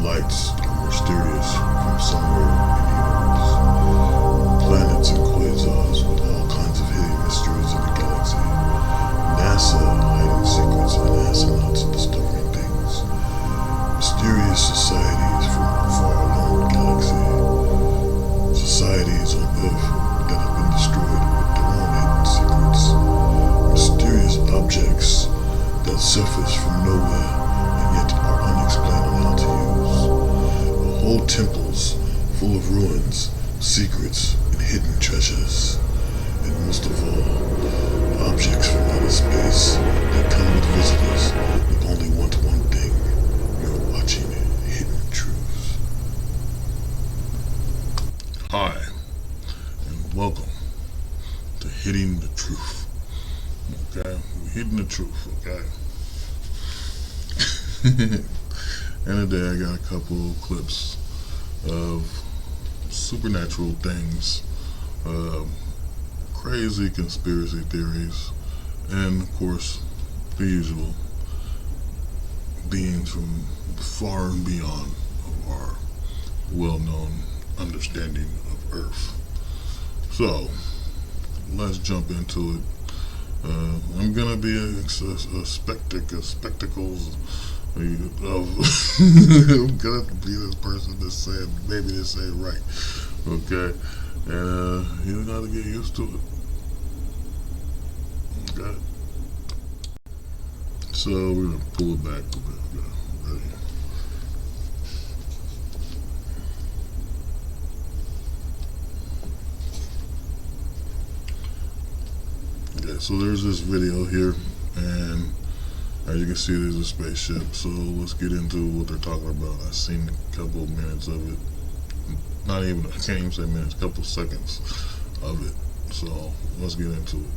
lights are mysterious from somewhere in the universe. Planets and quasars with all kinds of hidden mysteries in the galaxy. NASA hiding secrets and astronauts discovering things. Mysterious societies from a far-along galaxy. Societies on Earth that have been destroyed with their own hidden secrets. Mysterious objects that surface from nowhere and yet are unexplained on how to use. Whole temples full of ruins, secrets, and hidden treasures. And most of all, objects from outer space that come with visitors that only want one thing. You're watching Hidden Truths. Hi, and welcome to Hitting the Truth. Okay? We're hitting the truth, okay? And today I got a couple of clips of supernatural things, crazy conspiracy theories, and of course the usual beings from far and beyond of our well-known understanding of Earth. So let's jump into it. I'm gonna be a spectacles of I'm gonna be this person that said maybe this ain't right, okay? And you gotta get used to it, okay? So we're gonna pull it back a bit. Ready? Okay, so there's this video here, and as you can see, there's a spaceship. So let's get into what they're talking about. I've seen a couple of minutes of it. I can't even say minutes, a couple of seconds of it. So let's get into it.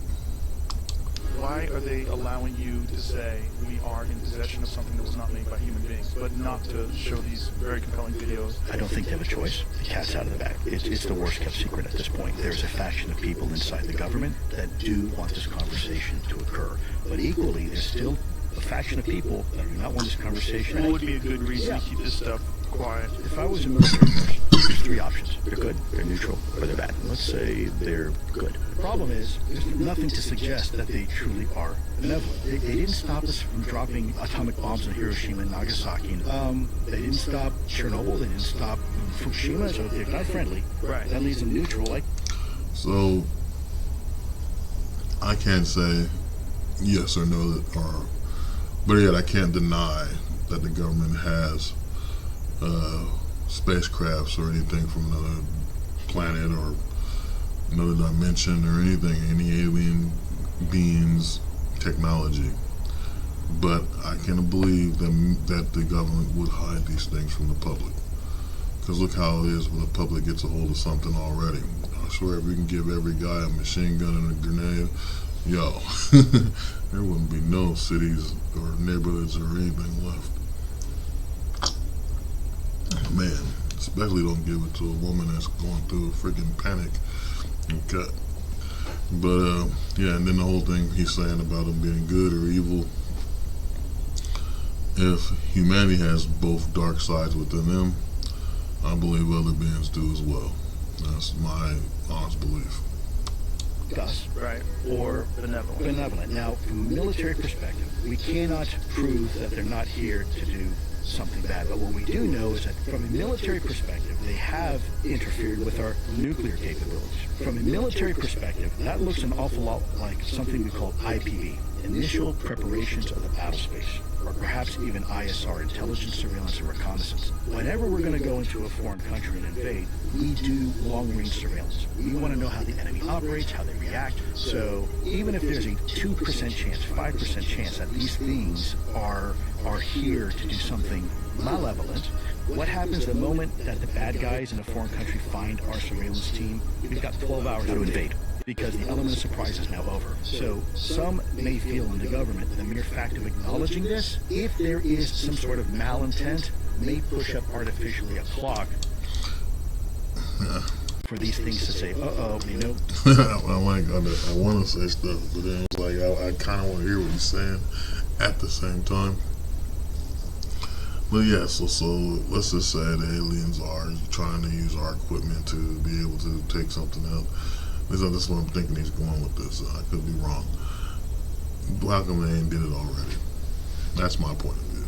Why are they allowing you to say we are in possession of something that was not made by human beings, but not to show these very compelling videos? I don't think they have a choice. The cat's out of the bag. It's the worst kept secret at this point. There's a faction of people inside the government that do want this conversation to occur. But equally, there's still a faction of people that do not want this conversation. What would be a good reason to keep this stuff quiet? If I was a military person, there's three options. They're good, they're neutral, or they're bad. Let's say they're good. The problem is, there's nothing to suggest that they truly are benevolent. They didn't stop us from dropping atomic bombs on Hiroshima and Nagasaki. They didn't stop Chernobyl, they didn't stop Fukushima, so they're not friendly. Right. That leaves them neutral. So I can't say yes or no but yet I can't deny that the government has spacecrafts or anything from another planet or another dimension or anything, any alien beings technology. But I can't believe that the government would hide these things from the public. Because look how it is when the public gets a hold of something already. I swear if we can give every guy a machine gun and a grenade, yo, there wouldn't be no cities or neighborhoods or anything left. Man, especially don't give it to a woman that's going through a freaking panic. Okay. But, yeah, and then the whole thing he's saying about them being good or evil. If humanity has both dark sides within them, I believe other beings do as well. That's my honest belief. Us. Right. Or benevolent. Now, from a military perspective, we cannot prove that they're not here to do something bad. But what we do know is that from a military perspective, they have interfered with our nuclear capabilities. From a military perspective, that looks an awful lot like something we call IPB, Initial Preparations of the Battle Space, or perhaps even ISR, Intelligence, Surveillance, and Reconnaissance. Whenever we're going to go into a foreign country and invade, we do long-range surveillance. We want to know how the enemy operates, how they react. So even if there's a 2% chance, 5% chance that these things are here to do something malevolent, what happens the moment that the bad guys in a foreign country find our surveillance team? We've got 12 hours to invade, because the element of surprise is now over. So some may feel in the government the mere fact of acknowledging this, if there is some sort of malintent, may push up artificially a clock for these things to say, you know. I want to say stuff, but then it's like I kind of want to hear what he's saying at the same time. But yeah, so let's just say the aliens are trying to use our equipment to be able to take something out. This is what I'm thinking he's going with this. I could be wrong. How come they ain't did it already? That's my point of view.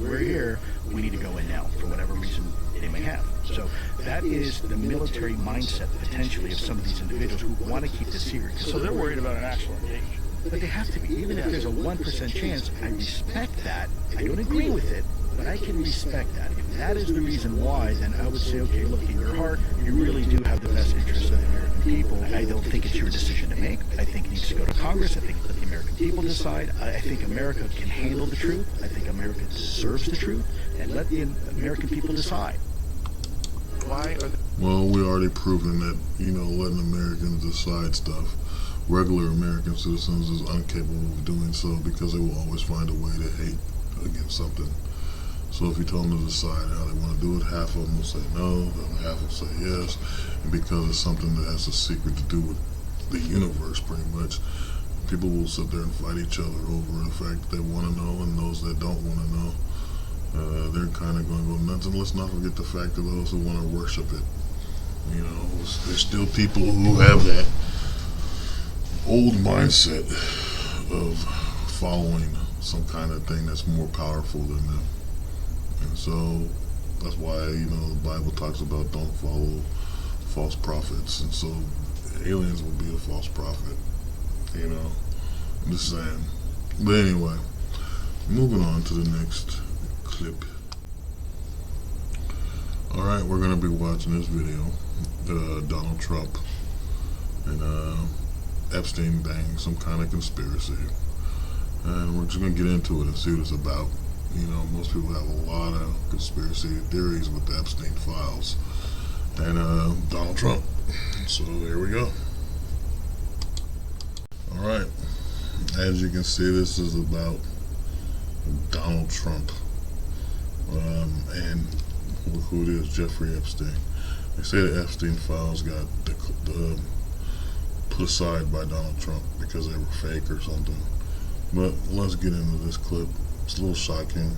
We're here, we need to go in now, for whatever reason they may have. So that is the military mindset, potentially, of some of these individuals who want to keep this secret. So they're worried about an actual invasion. But they have to be. Even if there's a 1% chance, I respect that. I don't agree with it, but I can respect that. If that is the reason why, then I would say, okay, look, in your heart, you really do have the best interests of the American people. I don't think it's your decision to make. I think it needs to go to Congress. I think let the American people decide. I think America can handle the truth. I think America deserves the truth. And let the American people decide. Why are they... Well, we already proven that, letting Americans decide stuff. Regular American citizens is incapable of doing so because they will always find a way to hate against something. So if you tell them to decide how they want to do it, half of them will say no, and half will say yes. And because it's something that has a secret to do with the universe, pretty much, people will sit there and fight each other over the fact that they want to know, and those that don't want to know, they're kind of going to go nuts. And let's not forget the fact of those who want to worship it. There's still people who have that old mindset of following some kind of thing that's more powerful than them. And so that's why, the Bible talks about don't follow false prophets. And so aliens will be a false prophet. I'm just saying. But anyway, moving on to the next clip. Alright, we're going to be watching this video. Donald Trump and Epstein bang, some kind of conspiracy, and we're just gonna get into it and see what it's about. Most people have a lot of conspiracy theories with the Epstein files and Donald Trump. So here we go. Alright, as you can see, this is about Donald Trump and who it is, Jeffrey Epstein. They say the Epstein files got put aside by Donald Trump because they were fake or something. But let's get into this clip. It's a little shocking,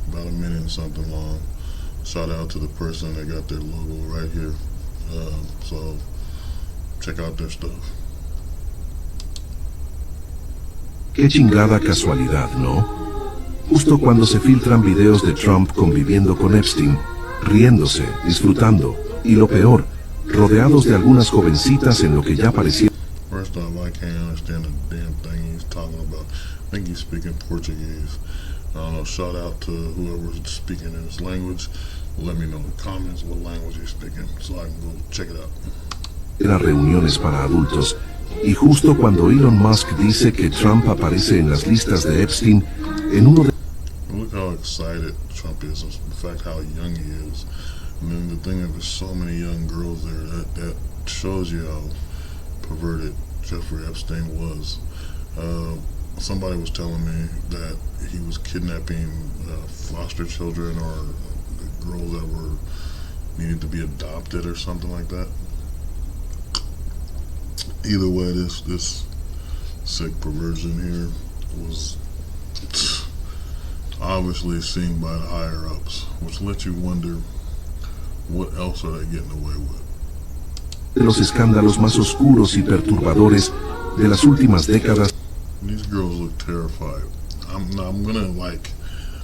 about a minute and something long. Shout out to the person that got their logo right here. So check out their stuff. Qué chingada casualidad, ¿no? Justo cuando se filtran videos de Trump conviviendo con Epstein, riéndose, disfrutando, y lo peor, rodeados de algunas jovencitas en lo que ya parecía. First off, I can't understand the damn thing he's talking about. I think he's speaking Portuguese. I don't know, shout out to whoever's speaking in his language. Let me know in the comments what language you're speaking so I can go check it out. Eran reuniones para adultos, y justo cuando Elon Musk dice que Trump aparece en las listas de Epstein, en uno de... Look how excited Trump is, in fact how young he is. And then the thing that there's so many young girls there, that shows you how perverted Jeffrey Epstein was. Somebody was telling me that he was kidnapping foster children or girls that were needed to be adopted or something like that. Either way, this sick perversion here was obviously seen by the higher ups, which lets you wonder what else are they getting away with. Los escándalos más oscuros y perturbadores de las últimas décadas. These girls look terrified. I'm gonna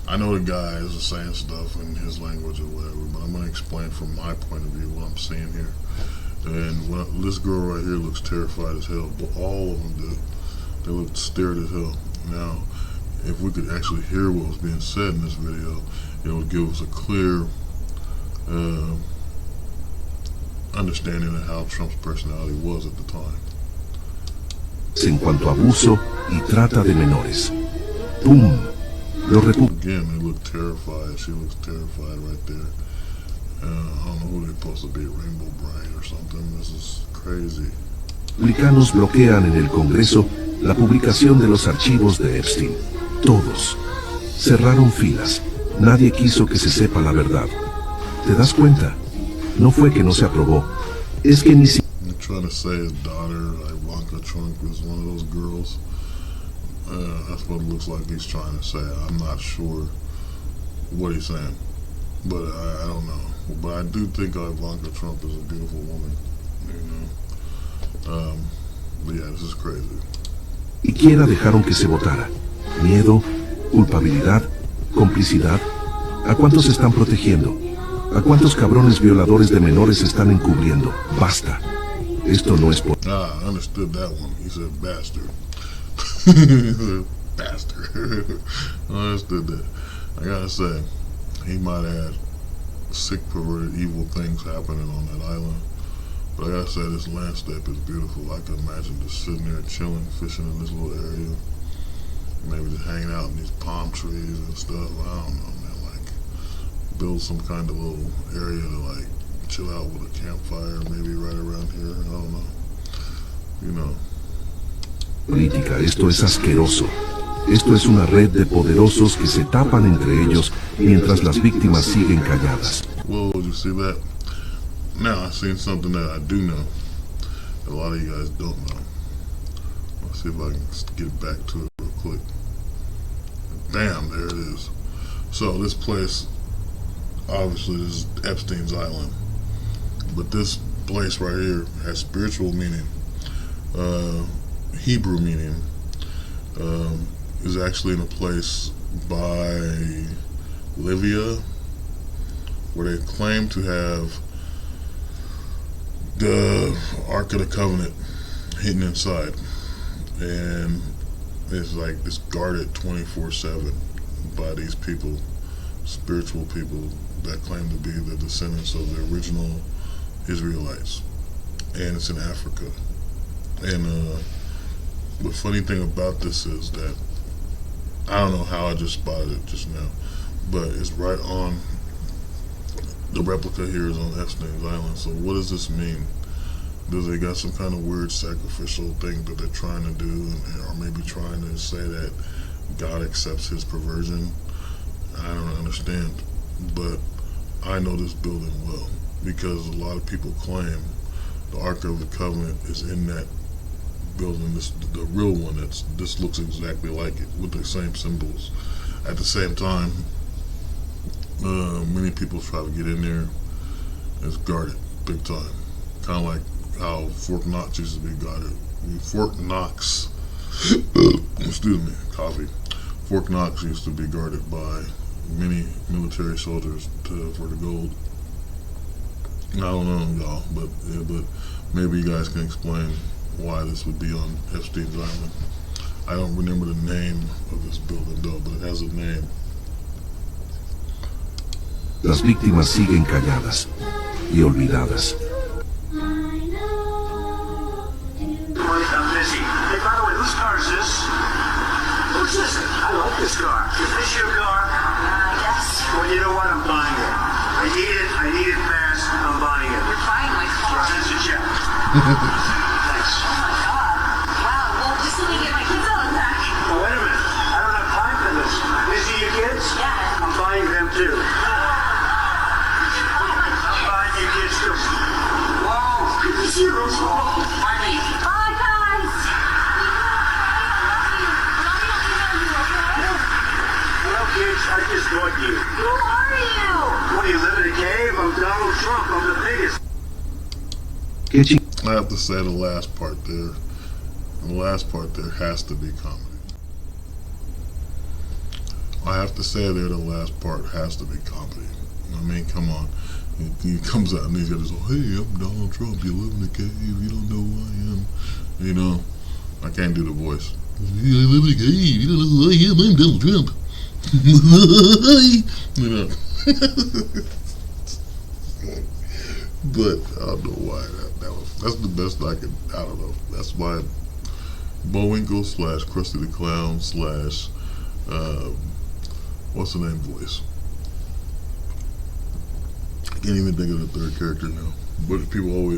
I know the guy is saying stuff in his language or whatever, but I'm gonna explain from my point of view what I'm seeing here. And this girl right here looks terrified as hell, but all of them do. They look scared as hell. Now, if we could actually hear what was being said in this video, it would give us a clear understanding of how Trump's personality was at the time. En cuanto a abuso y trata de menores. ¡Pum! Again, they look terrified. She looks terrified right there. I don't know who they're supposed to be, Rainbow Bright or something. This is crazy. Republicanos bloquean en el Congreso la publicación de los archivos de Epstein. Todos. Cerraron filas. Nadie quiso que se sepa la verdad. ¿Te das cuenta? No fue que no se aprobó. Es que ni siquiera... I'm trying to say his daughter, Ivanka Trump, is one of those girls. That's what it looks like he's trying to say. I'm not sure what he's saying. But I don't know. But I do think Ivanka Trump is a beautiful woman. You know. But yeah, this is crazy. Y quiera dejaron que se votara. Miedo, culpabilidad, complicidad. ¿A cuántos están protegiendo? ¿A cuántos cabrones violadores de menores están encubriendo? Basta. Esto no es por... I understood that one. He said bastard. He said bastard. I understood that. I gotta say, he might have had sick, perverted, evil things happening on that island. But I gotta say, this landscape is beautiful. I can imagine just sitting there chilling, fishing in this little area. Maybe just hanging out in these palm trees and stuff. I don't know, man. Like, build some kind of little area to, like, chill out with a campfire, maybe right around here. I don't know. You know. Política, esto es asqueroso. Esto es una red de poderosos que se tapan entre ellos mientras las víctimas siguen calladas. Whoa, did you see that? Now I've seen something that I do know. A lot of you guys don't know. Let's see if I can get back to it real quick. Bam, there it is. So this place, obviously this is Epstein's Island. But this place right here has spiritual meaning. Hebrew meaning. Is actually in a place by Libya where they claim to have the Ark of the Covenant hidden inside, and it's like it's guarded 24/7 by these people, spiritual people that claim to be the descendants of the original Israelites, and it's in Africa. And the funny thing about this is that I don't know how I just spotted it just now, but it's right on, the replica here is on Epstein's Island. So what does this mean? Does they got some kind of weird sacrificial thing that they're trying to do, or maybe trying to say that God accepts his perversion? I don't understand, but I know this building well because a lot of people claim the Ark of the Covenant is in that building, the real one. This looks exactly like it with the same symbols. At the same time, many people try to get in there. It's guarded big time, kind of like how Fort Knox used to be guarded. Fort Knox, excuse me, coffee. Fort Knox used to be guarded by many military soldiers for the gold. I don't know, y'all, but maybe you guys can explain why this would be on Epstein's Island. I don't remember the name of this building though, but it has a name. Las víctimas siguen calladas y olvidadas. I'm busy. Hey, by the way, whose car is this? Who's this? I like this car. Is this your car? Yes. Well, you know what? I'm buying it. I need it fast. I'm buying it. You're buying my car. Send us a check. Thanks. Oh my god. Wow. Well, just let me get my kids out of the back. Oh, wait a minute. I don't have time for this. These are your kids? Yeah. I'm buying them too. I'm buying your kids too. Whoa. Good to see you, Rose. Bye, guys. Well, kids, I just bought you. Who are you? What, do you live in a cave? I'm Donald Trump. I'm the biggest. ¿Qué chi- I have to say the last part there. The last part there has to be comedy. I have to say there the last part has to be comedy. I mean, come on. He comes out and he's got this, oh, hey, I'm Donald Trump. You live in a cave. You don't know who I am. You know, I can't do the voice. I live in a cave. You don't know who I am. I'm Donald Trump. You know. But I don't know why that's the best I can. I don't know. That's my Bullwinkle / Krusty the Clown / what's the name voice? I can't even think of the third character now. But people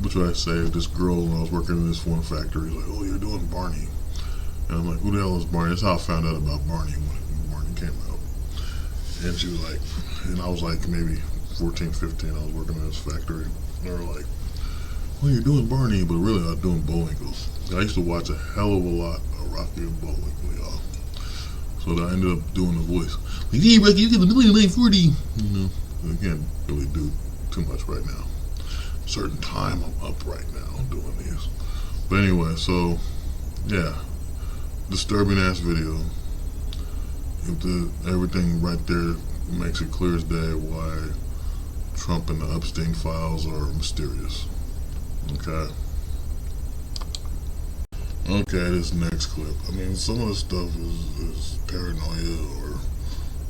try to say this girl when I was working in this one factory, like, oh, you're doing Barney. And I'm like, who the hell is Barney? That's how I found out about Barney when Barney came out. And she was like, and I was like maybe 14, 15, I was working in this factory. And they were like, well, you're doing Barney, but really I'm doing Bullwinkle. I used to watch a hell of a lot of Rocky and Bullwinkle, y'all. So I ended up doing the voice. Like, hey, Rocky, you get the million 940. You know, I can't really do too much right now. Certain time I'm up right now doing these. But anyway, so yeah, disturbing ass video. If everything right there makes it clear as day why Trump and the Epstein files are mysterious. Okay. Okay, this next clip. I mean, some of the stuff is paranoia or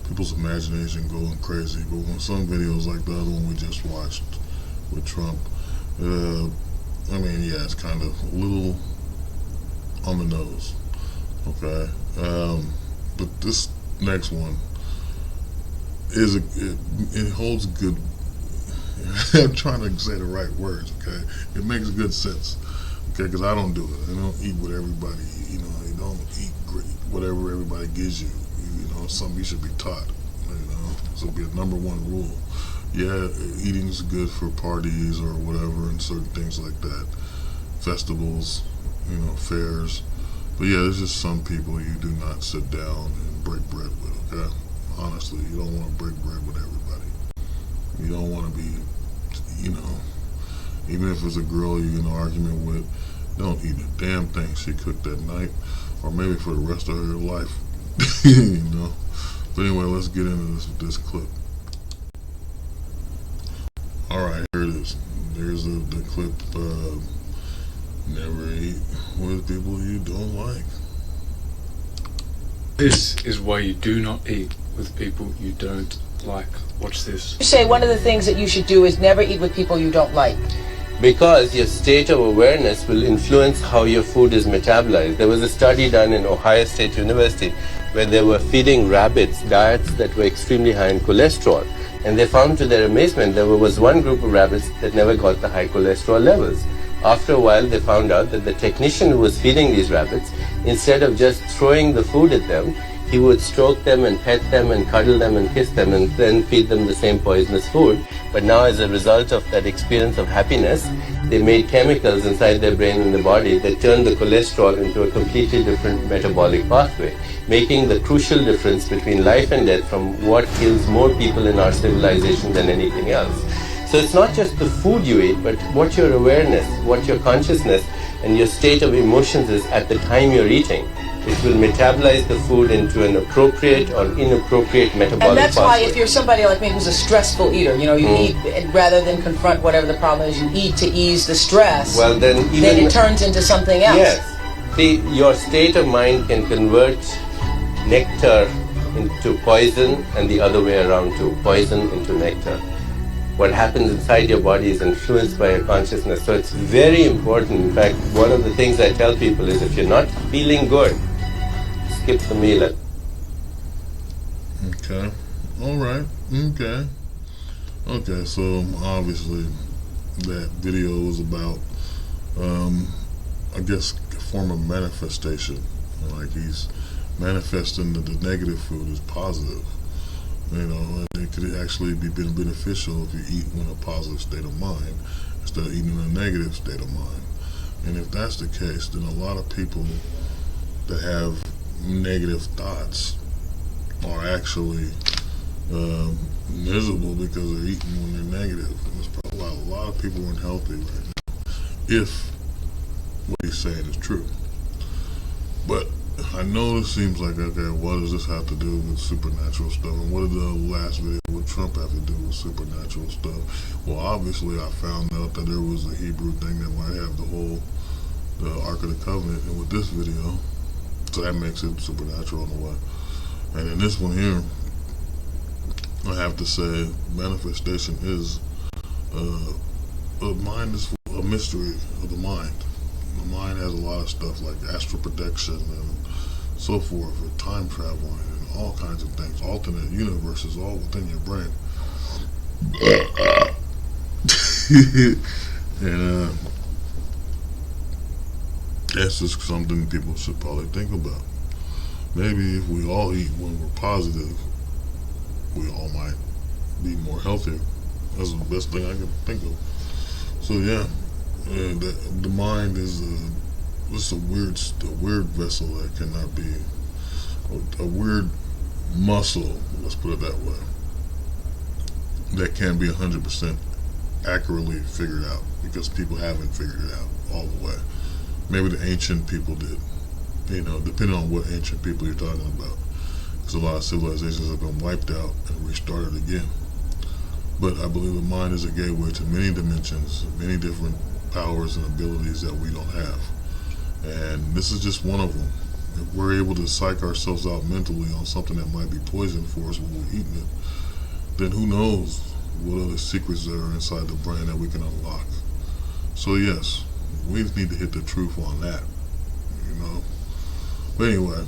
people's imagination going crazy. But when some videos like the other one we just watched with Trump, I mean, yeah, it's kind of a little on the nose. Okay. But this next one is it holds good. I'm trying to say the right words. Okay, it makes good sense. Okay, because I don't do it. I don't eat what everybody. You know, you don't eat whatever everybody gives you. You know, something you should be taught. You know, this will be a number one rule. Yeah, eating is good for parties or whatever and certain things like that, festivals, you know, fairs. But yeah, there's just some people you do not sit down and break bread with, okay? Honestly, you don't want to break bread with everybody. You don't want to be, you know, even if it's a girl you're in an argument with, don't eat a damn thing she cooked that night, or maybe for the rest of her life, you know? But anyway, let's get into this clip. Alright, here it is. There's the clip, never eat with people you don't like. This is why you do not eat with people you don't like. Watch this. You say one of the things that you should do is never eat with people you don't like. Because your state of awareness will influence how your food is metabolized. There was a study done in Ohio State University where they were feeding rabbits diets that were extremely high in cholesterol. And they found to their amazement there was one group of rabbits that never got the high cholesterol levels. After a while they found out that the technician who was feeding these rabbits, instead of just throwing the food at them, he would stroke them and pet them and cuddle them and kiss them and then feed them the same poisonous food. But now as a result of that experience of happiness, they made chemicals inside their brain and the body that turned the cholesterol into a completely different metabolic pathway, making the crucial difference between life and death from what kills more people in our civilization than anything else. So it's not just the food you eat, but what your awareness, what your consciousness and your state of emotions is at the time you're eating. It will metabolize the food into an appropriate or inappropriate metabolic pathway. And that's why if you're somebody like me who's a stressful eater, you know, you eat rather than confront whatever the problem is, you eat to ease the stress, well, then it turns into something else. Yes. See, your state of mind can convert nectar into poison and the other way around too, poison into nectar. What happens inside your body is influenced by your consciousness. So it's very important. In fact, one of the things I tell people is if you're not feeling good, skip the meal. Okay. Alright. Okay. Okay, so obviously that video was about, I guess, a form of manifestation. Like he's manifesting that the negative food is positive. You know, it could actually be beneficial if you eat in a positive state of mind instead of eating in a negative state of mind. And if that's the case, then a lot of people that have negative thoughts are actually miserable because they're eating when they're negative. And that's probably why a lot of people are unhealthy right now, if what he's saying is true. But I know it seems like, okay, what does this have to do with supernatural stuff? And what did the last video with Trump have to do with supernatural stuff? Well, obviously I found out that there was a Hebrew thing that might have the Ark of the Covenant, and with this video, so that makes it supernatural in a way. And in this one here, I have to say, manifestation is, the mind is a mystery of the mind. The mind has a lot of stuff like astral projection and so forth, and time traveling and all kinds of things, alternate universes all within your brain. And that's just something people should probably think about. Maybe if we all eat when we're positive, we all might be more healthier. That's the best thing I can think of. So yeah, the mind is just a weird vessel that cannot be a weird muscle, let's put it that way, that can't be 100% accurately figured out because people haven't figured it out all the way. Maybe the ancient people did, you know, depending on what ancient people you're talking about, because a lot of civilizations have been wiped out and restarted again. But I believe the mind is a gateway to many dimensions, many different powers and abilities that we don't have, and this is just one of them. If we're able to psych ourselves out mentally on something that might be poison for us when we're eating it, then who knows what other secrets there are inside the brain that we can unlock. So yes, we just need to hit the truth on that, you know. But anyway,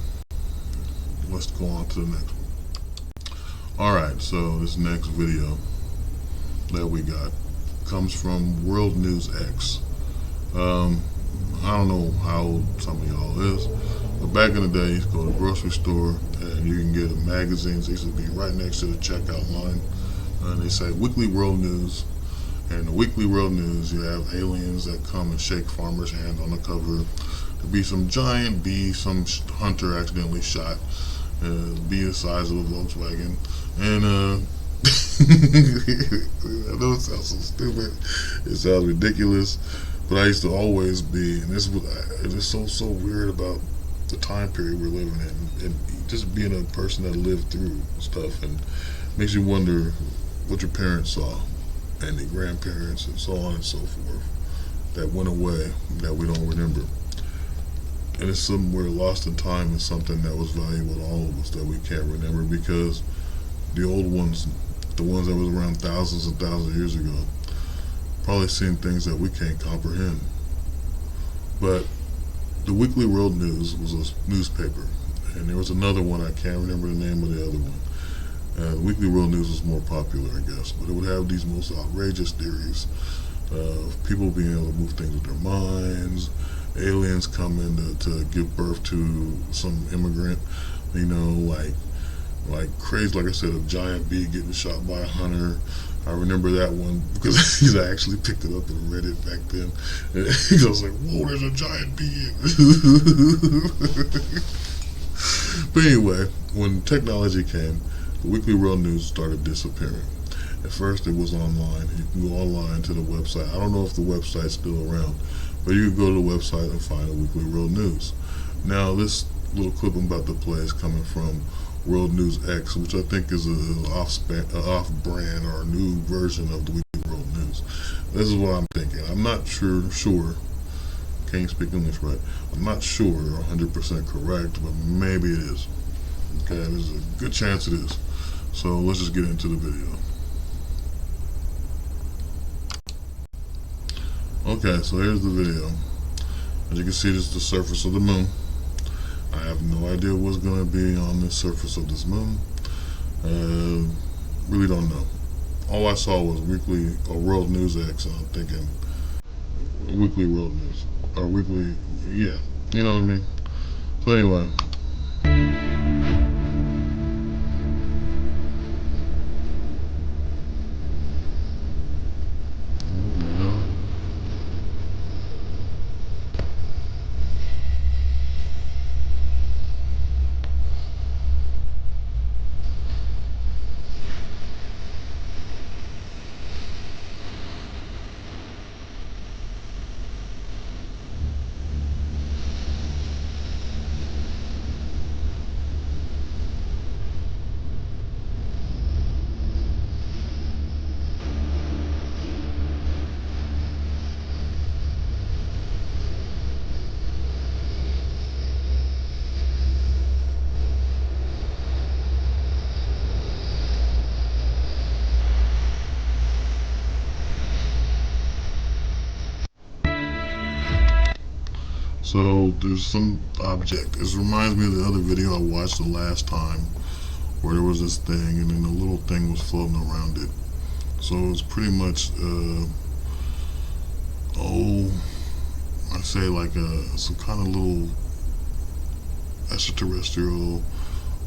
let's go on to the next one. Alright, so this next video that we got comes from World News X. I don't know how old some of y'all is, but back in the day, you used to go to the grocery store and you can get magazines. They used to be right next to the checkout line, and they say Weekly World News. And in the Weekly World News, you have aliens that come and shake farmers' hands on the cover. There'll be some giant bee, some hunter accidentally shot, bee the size of a Volkswagen, and I know it sounds so stupid, it sounds ridiculous, but I used to always be, and this was, it is so weird about the time period we're living in, and just being a person that lived through stuff, and makes you wonder what your parents saw, and their grandparents, and so on and so forth, that went away, that we don't remember. And it's somewhere lost in time, is something that was valuable to all of us that we can't remember, because the old ones, the ones that was around thousands and thousands of years ago, probably seen things that we can't comprehend. But the Weekly World News was a newspaper, and there was another one, I can't remember the name of the other one. The Weekly World News was more popular, I guess, but it would have these most outrageous theories of people being able to move things with their minds, aliens coming to give birth to some immigrant, you know, like crazy, like I said, a giant bee getting shot by a hunter. I remember that one because I actually picked it up and read it back then. And I was like, whoa, there's a giant bee. But anyway, when technology came, the Weekly World News started disappearing. At first it was online. You can go online to the website. I don't know if the website's still around, but you can go to the website and find the Weekly World News. Now this little clip I'm about to play is coming from World News X, which I think is an off-brand or a new version of the Weekly World News. This is what I'm thinking. I'm not sure, can't speak English right, I'm not sure 100% correct, but maybe it is. Okay, there's a good chance it is. So let's just get into the video. Okay, so here's the video. As you can see, this is the surface of the moon. I have no idea what's going to be on the surface of this moon. Really don't know. All I saw was Weekly or World News X, and I'm thinking Weekly World News or Weekly, yeah, you know what I mean. So anyway. So there's some object. This reminds me of the other video I watched the last time, where there was this thing and then the little thing was floating around it. So it's pretty much, I say like some kind of little extraterrestrial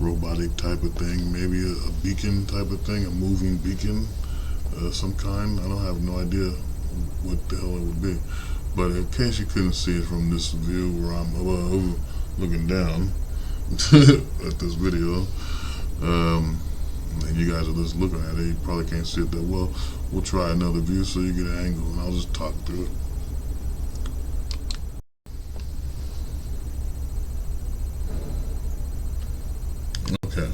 robotic type of thing, maybe a beacon type of thing, a moving beacon, some kind. I don't have no idea what the hell it would be. But in case you couldn't see it from this view where I'm above looking down, at this video. And you guys are just looking at it. You probably can't see it that well. We'll try another view so you get an angle, and I'll just talk through it. Okay,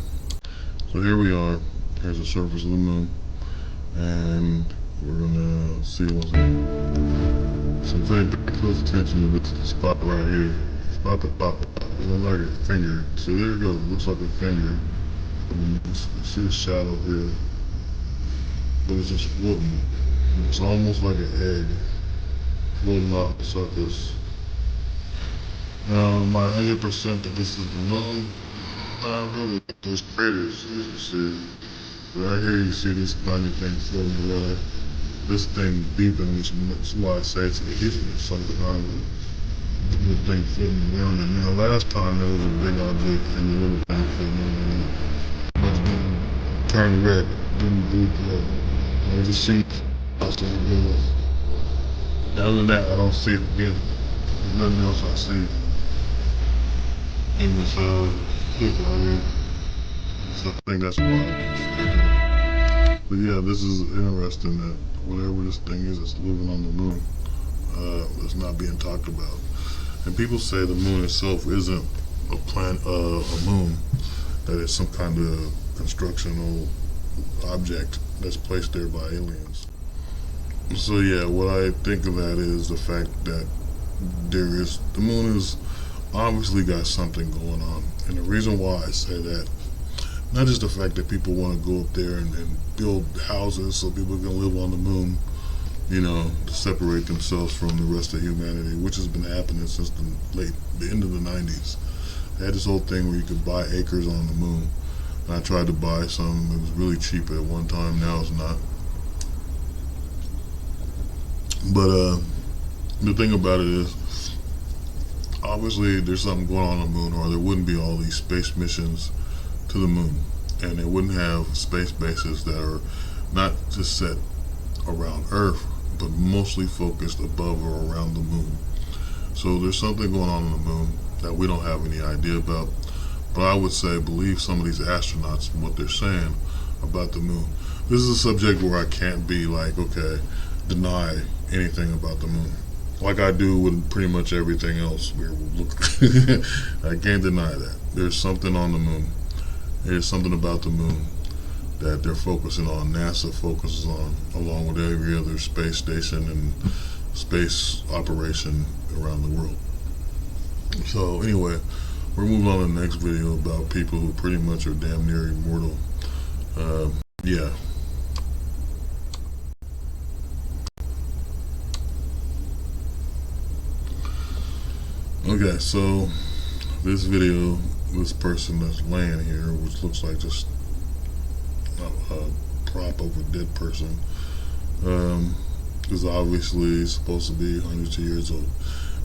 so here we are. Here's the surface of the moon, and we're gonna see what's in. So pay close attention to this spot right here. It's about to pop up. It looks like a finger. So there it goes. It looks like a finger. And you see the shadow here, but it's just floating. It's almost like an egg floating off the surface. Now, my 100% that this is the moon. Not really. There's craters, as you see. Right here, you see this tiny thing floating around. This thing beeping, which is why I say it's a history of some kind of this thing floating around. And now, last time there was a big object and the little thing floating around. But it didn't turn red, didn't beep red. I just see it. Other than that, I don't see it again. There's nothing else I see. In this picture, I mean, so I think that's why. But yeah, this is interesting that whatever this thing is that's living on the moon is not being talked about. And people say the moon itself isn't a moon, that it's some kind of constructional object that's placed there by aliens. So yeah, what I think of that is the fact that the moon is obviously got something going on. And the reason why I say that, not just the fact that people want to go up there and build houses so people can live on the moon, you know, to separate themselves from the rest of humanity, which has been happening since the end of the 90s. They had this whole thing where you could buy acres on the moon. And I tried to buy some. It was really cheap at one time. Now it's not. But the thing about it is, obviously there's something going on the moon, or there wouldn't be all these space missions to the moon, and they wouldn't have space bases that are not just set around Earth, but mostly focused above or around the moon. So there's something going on the moon that we don't have any idea about. But I would say believe some of these astronauts and what they're saying about the moon. This is a subject where I can't be like, okay, deny anything about the moon, like I do with pretty much everything else. I can't deny that. There's something on the moon. There's something about the moon that they're focusing on, NASA focuses on, along with every other space station and space operation around the world. So anyway, we're moving on to the next video about people who pretty much are damn near immortal. Yeah. Okay, so this video, this person that's laying here, which looks like just a prop of a dead person, is obviously supposed to be hundreds of years old.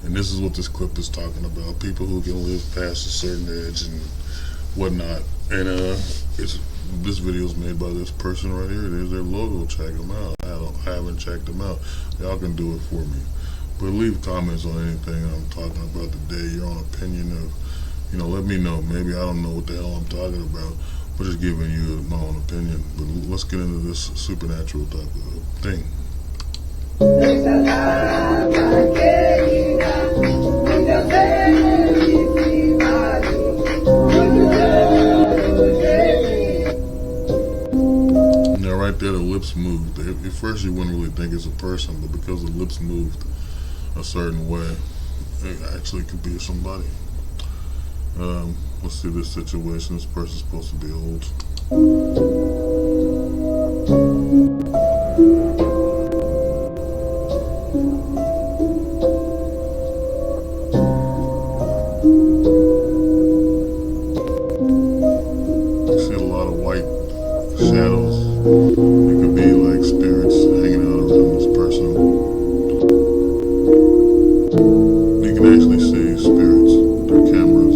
And this is what this clip is talking about: people who can live past a certain age and whatnot. And this video is made by this person right here. There's their logo. Check them out. I haven't checked them out. Y'all can do it for me. But leave comments on anything I'm talking about today, your own opinion of, you know, let me know. Maybe I don't know what the hell I'm talking about, but just giving you my own opinion. But let's get into this supernatural type of thing. Now right there, the lips moved. At first you wouldn't really think it's a person, but because the lips moved a certain way, it actually could be somebody. Let's see this situation. This person's supposed to be old. You see a lot of white shadows. It could be like spirits hanging out around this person. You can actually see spirits through cameras.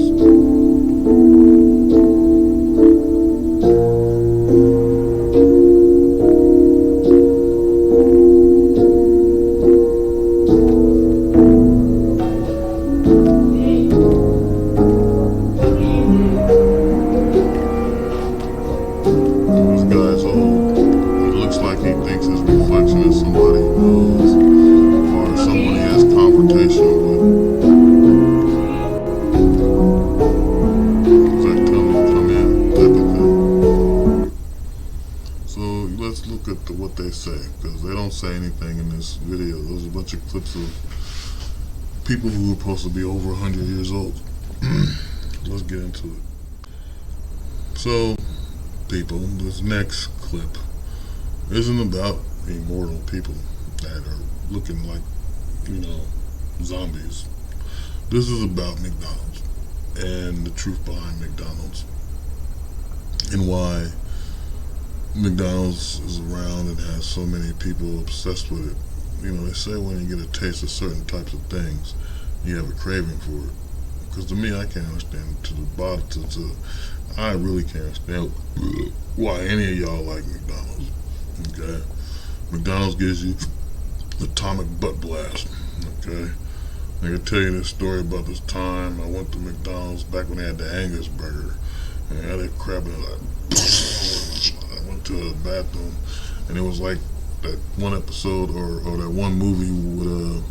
let's look at what they say, because they don't say anything in this video. There's a bunch of clips of people who are supposed to be over 100 years old. Let's get into it. So, people, this next clip isn't about immortal people that are looking like, zombies. This is about McDonald's and the truth behind McDonald's and why McDonald's is around and has so many people obsessed with it. They say when you get a taste of certain types of things, you have a craving for it. Because to me, I can't understand I really can't understand why any of y'all like McDonald's. Okay? McDonald's gives you atomic butt blast. Okay? I can tell you this story about this time I went to McDonald's back when they had the Angus burger. And I had that crap in it. I went to the bathroom, and it was like that one episode or that one movie with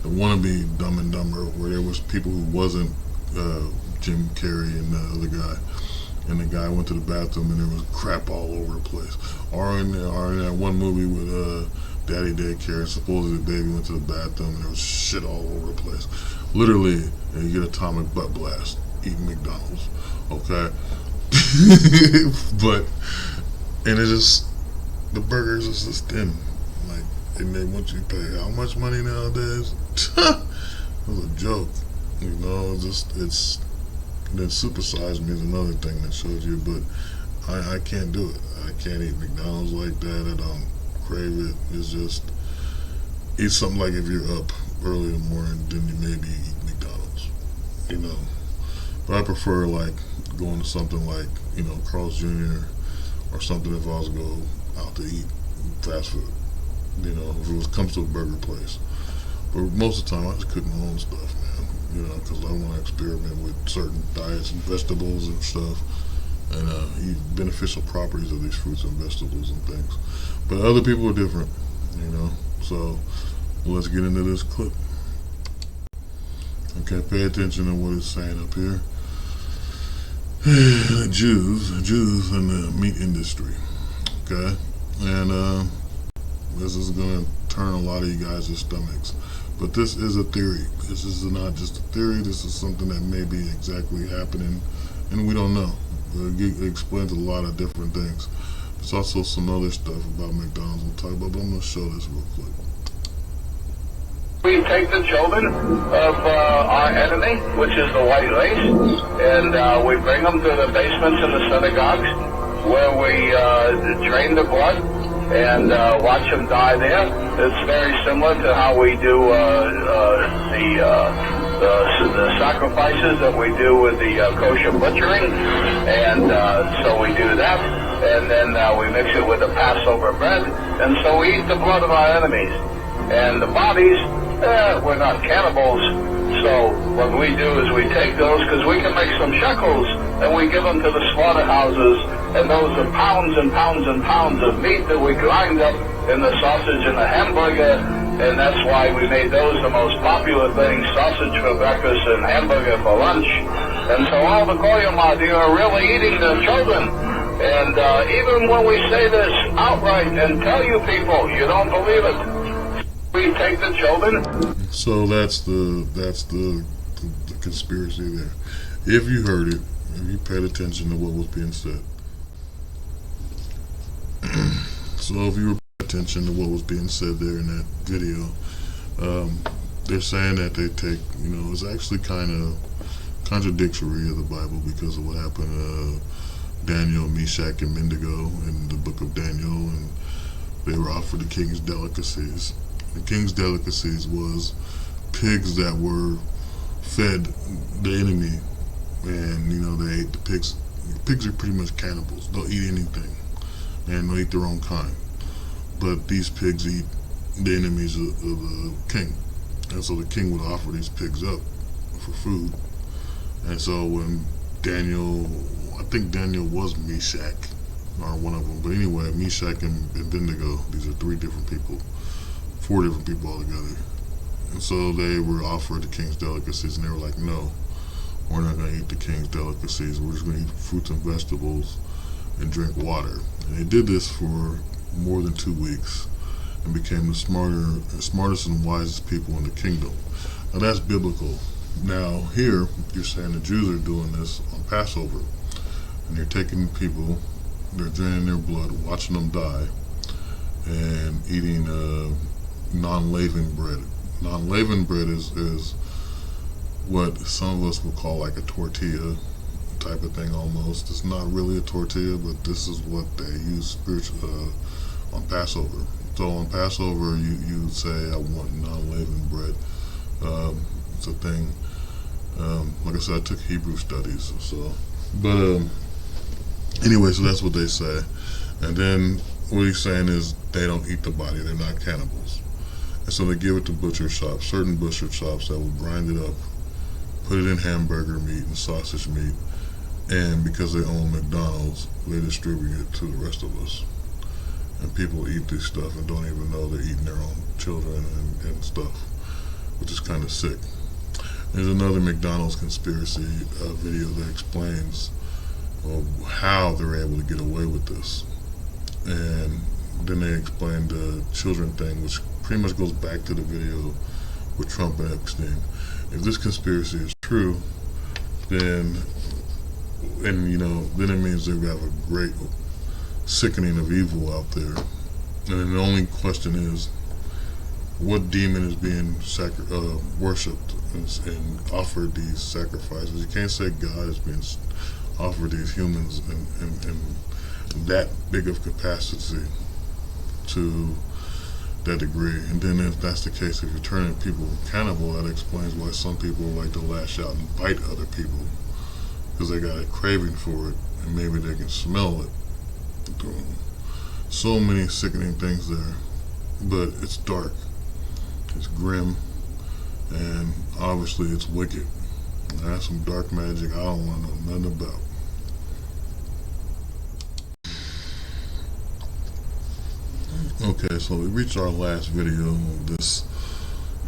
the wannabe Dumb and Dumber, where there was people who wasn't Jim Carrey and the other guy. And the guy went to the bathroom and there was crap all over the place. Or in that one movie with Daddy Daycare, supposedly the baby went to the bathroom and there was shit all over the place. Literally, you get atomic butt blast eating McDonald's. Okay? And it's just, the burgers is just thin. And they want you to pay how much money nowadays? It was a joke. Then Supersize Me is another thing that shows you, but I can't do it. I can't eat McDonald's like that. I don't crave it. It's just, eat something like if you're up early in the morning, then you maybe eat McDonald's. But I prefer going to something like, Carl's Jr. or something if I was to go out to eat fast food. If it comes to a burger place. But most of the time, I just cook my own stuff, man. Because I want to experiment with certain diets and vegetables and stuff, and eat beneficial properties of these fruits and vegetables and things. But other people are different, So let's get into this clip. Okay, pay attention to what it's saying up here. Jews in the meat industry. Okay, and this is going to turn a lot of you guys' stomachs. But this is a theory. This is not just a theory. This is something that may be exactly happening, and we don't know. It explains a lot of different things. There's also some other stuff about McDonald's we'll talk about, but I'm going to show this real quick. We take the children of our enemy, which is the white race, and we bring them to the basements in the synagogues where we drain the blood and watch them die there. It's very similar to how we do the sacrifices that we do with the kosher butchering, and so we do that, and then we mix it with the Passover bread, and so we eat the blood of our enemies. And the bodies, we're not cannibals, so what we do is we take those, because we can make some shekels, and we give them to the slaughterhouses, and those are pounds and pounds and pounds of meat that we grind up in the sausage and the hamburger, and that's why we made those the most popular thing, sausage for breakfast and hamburger for lunch. And so all the Goyim out there are really eating their children. And even when we say this outright and tell you people, you don't believe it. We take the children. So that's the conspiracy there. If you heard it, if you paid attention to what was being said. So if you were paying attention to what was being said there in that video, they're saying that they take, it's actually kind of contradictory of the Bible because of what happened to Daniel, Meshach, and Abednego in the book of Daniel, and they were offered the king's delicacies. The king's delicacies was pigs that were fed the enemy, and they ate the pigs. Pigs are pretty much cannibals. They'll eat anything, and they'll eat their own kind. But these pigs eat the enemies of the king, and so the king would offer these pigs up for food. And so when Daniel, I think Daniel was Meshach, or one of them, but anyway, Meshach and Abednego, these are 3 different people, 4 different people altogether. And so they were offered the king's delicacies, and they were like, no, we're not going to eat the king's delicacies. We're just going to eat fruits and vegetables and drink water. And they did this for more than 2 weeks and became the smartest and wisest people in the kingdom. Now that's biblical. Now here, you're saying the Jews are doing this on Passover, and they're taking people, they're draining their blood, watching them die, and eating non-leavened bread. Non-leavened bread is what some of us would call like a tortilla type of thing almost. It's not really a tortilla, but this is what they use on Passover. So on Passover, you would say, I want non-leavened bread. It's a thing. Like I said, I took Hebrew studies, so. But anyway, so that's what they say. And then what he's saying is they don't eat the body. They're not cannibals. And so they give it to butcher shops, certain butcher shops that will grind it up, put it in hamburger meat and sausage meat, and because they own McDonald's, they distribute it to the rest of us. And people eat this stuff and don't even know they're eating their own children and stuff, which is kind of sick. There's another McDonald's conspiracy video that explains how they're able to get away with this. And then they explain the children thing, which pretty much goes back to the video with Trump and Epstein. If this conspiracy is true, then it means they have a great sickening of evil out there. And the only question is, what demon is being worshipped and offered these sacrifices? You can't say God is being offered these humans in that big of capacity to that degree. And then if that's the case, if you're turning people cannibal, that explains why some people like to lash out and bite other people, because they got a craving for it and maybe they can smell it. So many sickening things there, but it's dark, it's grim, and obviously it's wicked. That's some dark magic I don't want to know nothing about. Okay, so we reached our last video of this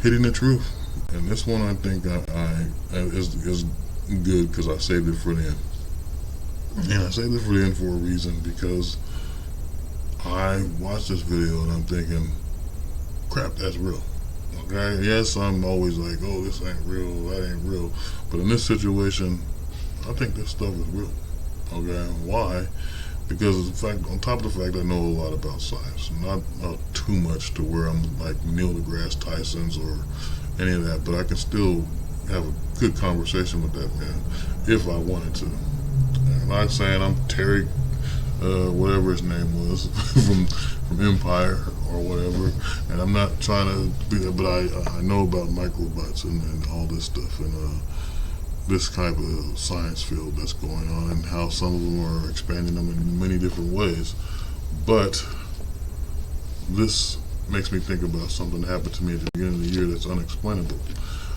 Hitting the Truth, and this one I think is good because I saved it for the end. And I saved it for the end for a reason, because I watched this video and I'm thinking, crap, that's real. Okay, yes, I'm always like, oh, this ain't real, that ain't real. But in this situation, I think this stuff is real. Okay, why? Because of the fact, on top of the fact I know a lot about science, not too much to where I'm like Neil deGrasse Tyson's or any of that, but I can still have a good conversation with that man if I wanted to. I'm not saying I'm Terry, whatever his name was, from Empire or whatever, and I'm not trying to be that, but I know about microbots and all this stuff, and this type of science field that's going on, and how some of them are expanding them in many different ways. But this makes me think about something that happened to me at the beginning of the year that's unexplainable,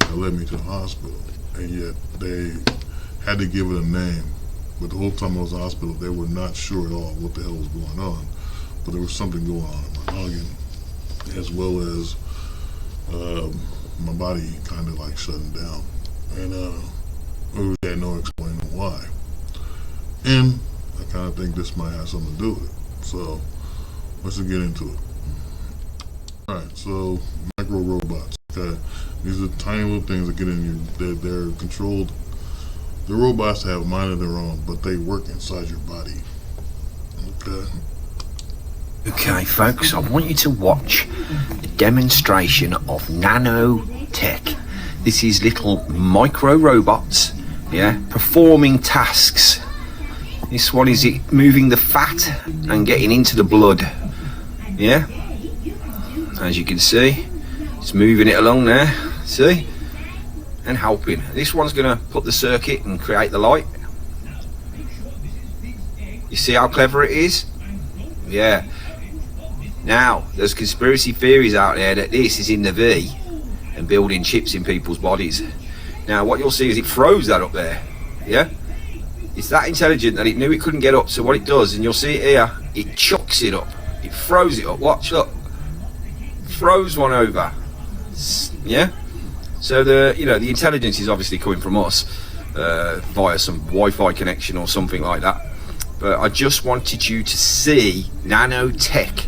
that led me to the hospital, and yet they had to give it a name. But the whole time I was in the hospital, they were not sure at all what the hell was going on. But there was something going on in my noggin, as well as my body kind of like shutting down. And we had no explaining why. And I kind of think this might have something to do with it. So let's just get into it. Alright, so micro robots. Okay, these are tiny little things that get in you. They're controlled. The robots have a mind of their own, but they work inside your body. Okay. Okay, folks, I want you to watch a demonstration of nanotech. This is little micro robots, yeah, performing tasks. This one is it moving the fat and getting into the blood, yeah. As you can see, it's moving it along there. See? And helping. This one's going to put the circuit and create the light. You see how clever it is? Yeah. Now, there's conspiracy theories out there that this is in the V and building chips in people's bodies. Now, what you'll see is it froze that up there. Yeah? It's that intelligent that it knew it couldn't get up, so what it does, and you'll see it here, it chucks it up. It froze it up. Watch, look. Froze one over. Yeah? So the intelligence is obviously coming from us via some Wi-Fi connection or something like that. But I just wanted you to see nanotech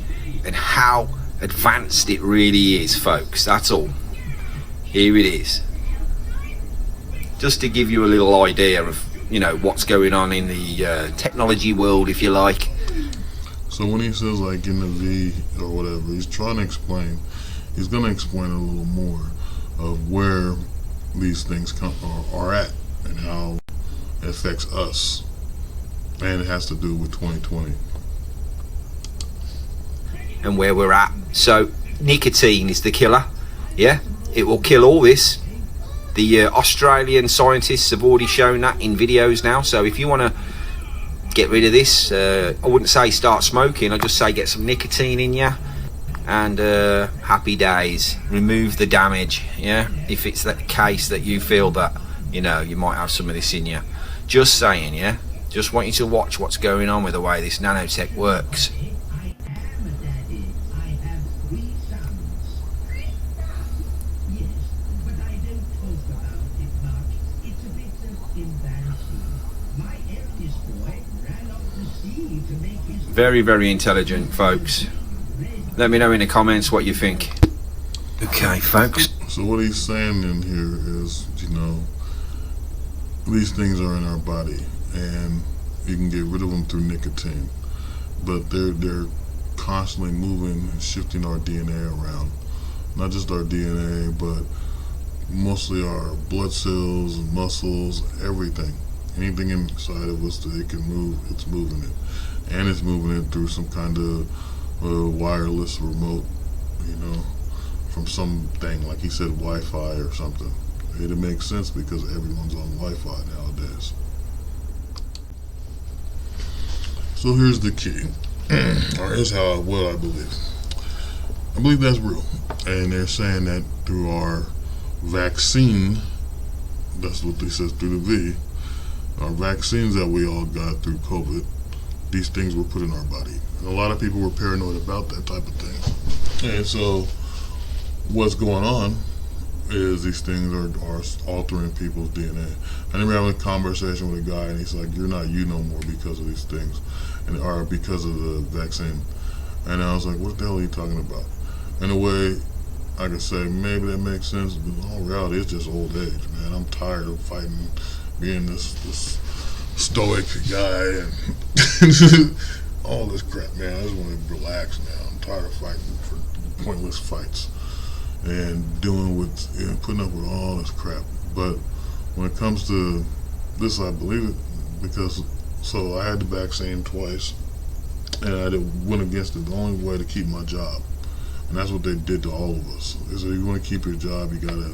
and how advanced it really is, folks. That's all. Here it is. Just to give you a little idea of, you know, what's going on in the technology world, if you like. So when he says like in the V or whatever, he's trying to explain, he's going to explain a little more of where these things are at and how it affects us. And it has to do with 2020. And where we're at. So nicotine is the killer. Yeah, it will kill all this. The Australian scientists have already shown that in videos now. So if you want to get rid of this, I wouldn't say start smoking, I'd just say get some nicotine in you, and happy days. Remove the damage. Yeah, if it's that case that you feel that, you know, you might have some of this in you. Just saying. Yeah, just want you to watch what's going on with the way this nanotech works. Very, very intelligent, folks. Let me know in the comments what you think. Okay, folks. So what he's saying in here is, you know, these things are in our body, and you can get rid of them through nicotine, but they're constantly moving and shifting our DNA around. Not just our DNA, but mostly our blood cells and muscles, everything. Anything inside of us that it can move, it's moving it. And it's moving it through some kind of wireless remote, you know, from something, like he said, Wi-Fi or something. It makes sense because everyone's on Wi-Fi nowadays. So here's the key, or here's what I believe. I believe that's real. And they're saying that through our vaccine, that's what they says through the V, our vaccines that we all got through COVID, these things were put in our body. And a lot of people were paranoid about that type of thing. And so what's going on is these things are altering people's DNA. I remember having a conversation with a guy, and he's like, you're not you no more because of these things, or because of the vaccine. And I was like, what the hell are you talking about? In a way, I could say, maybe that makes sense, but in all reality, it's just old age, man. I'm tired of fighting, being this stoic guy and all this crap, man. I just want to relax now. I'm tired of fighting for pointless fights and dealing with, you know, putting up with all this crap. But when it comes to this, I believe it, because so I had the vaccine twice, and I went against it. The only way to keep my job, and that's what they did to all of us, is if you want to keep your job, you gotta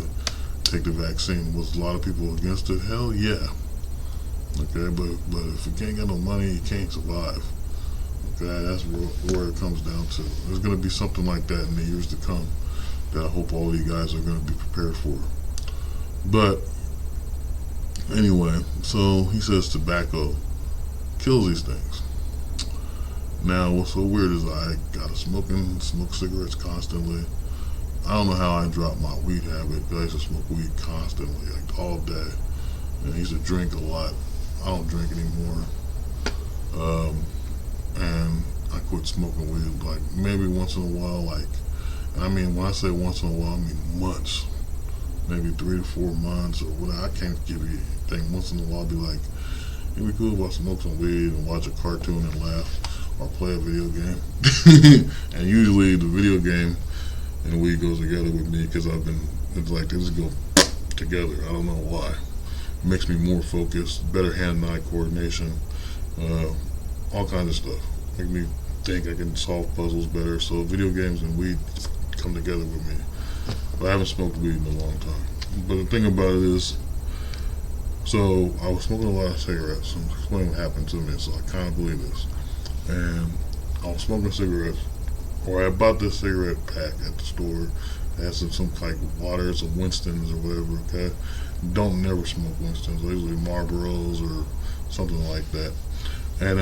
take the vaccine. Was a lot of people against it? Hell yeah. Okay, but if you can't get no money, you can't survive. Okay, that's where it comes down to. There's going to be something like that in the years to come that I hope all of you guys are going to be prepared for. But anyway, so he says tobacco kills these things. Now, what's so weird is I got smoke cigarettes constantly. I don't know how I dropped my weed habit, because I used to smoke weed constantly, like all day. And I used to drink a lot. I don't drink anymore. And I quit smoking weed, like maybe once in a while, like, and I mean, when I say once in a while, I mean months. Maybe 3 to 4 months or whatever. I can't give you anything. Once in a while, I'll be like, it'd be cool if I smoke some weed and watch a cartoon and laugh, or play a video game. And usually the video game and weed goes together with me, because it's like, they just go together. I don't know why. It makes me more focused, better hand-eye coordination, all kinds of stuff. Make me think I can solve puzzles better. So video games and weed come together with me. But I haven't smoked weed in a long time. But the thing about it is, so I was smoking a lot of cigarettes. I'm explaining what happened to me, so I kind of believe this. And I was smoking cigarettes, or I bought this cigarette pack at the store. It has some like waters or Winston's or whatever, okay? Don't never smoke Winston's. Usually Marlboros or something like that. And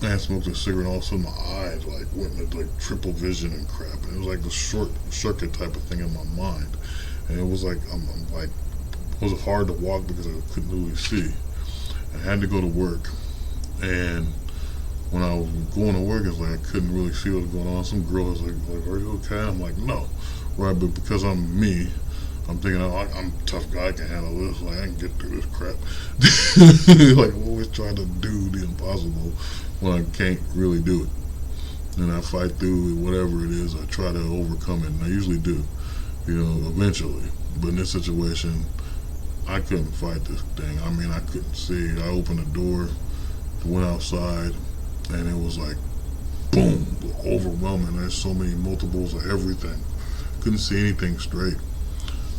I had smoked a cigarette, and all of a sudden my eyes like went into like triple vision and crap. And it was like the short circuit type of thing in my mind. And it was like, I'm like, it was hard to walk because I couldn't really see. I had to go to work. And when I was going to work, it's like I couldn't really see what was going on. Some girl was like, are you okay? I'm like, no. Right, but because I'm me, I'm thinking, oh, I'm a tough guy, I can handle this. Like, I can get through this crap. Like, I'm always trying to do the impossible when I can't really do it. And I fight through whatever it is. I try to overcome it, and I usually do, eventually. But in this situation, I couldn't fight this thing. I mean, I couldn't see. I opened the door, went outside, and it was like, boom, overwhelming. There's so many multiples of everything. Couldn't see anything straight.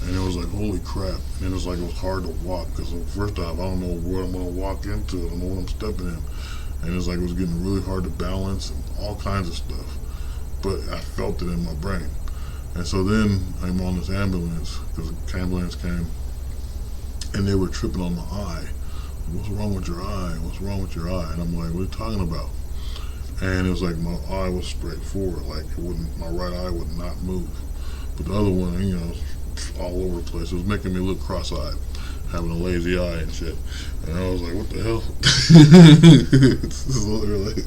And it was like, holy crap. And it was like, it was hard to walk, because first off, I don't know what I'm going to walk into. I don't know what I'm stepping in. And it was like, it was getting really hard to balance and all kinds of stuff. But I felt it in my brain. And so then I'm on this ambulance, because the ambulance came, and they were tripping on my eye. What's wrong with your eye? What's wrong with your eye? And I'm like, what are you talking about? And it was like, my eye was straight forward. Like, my right eye would not move. But the other one, all over the place. It was making me look cross-eyed, having a lazy eye and shit. And I was like, what the hell? This is literally.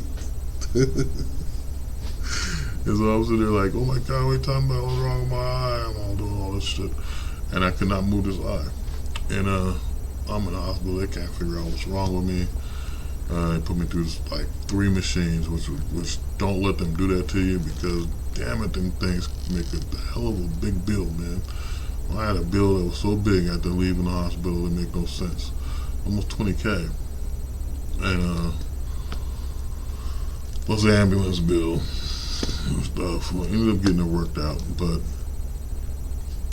And so I was sitting there like, oh my God, what are you talking about? What's wrong with my eye? I'm all doing all this shit. And I could not move this eye. And I'm in the hospital. They can't figure out what's wrong with me. They put me through like 3 machines, which don't let them do that to you, because damn it, them things make a hell of a big bill, man. I had a bill that was so big after leaving the hospital it made no sense. Almost $20K. And plus the ambulance bill and stuff. Well, I ended up getting it worked out, but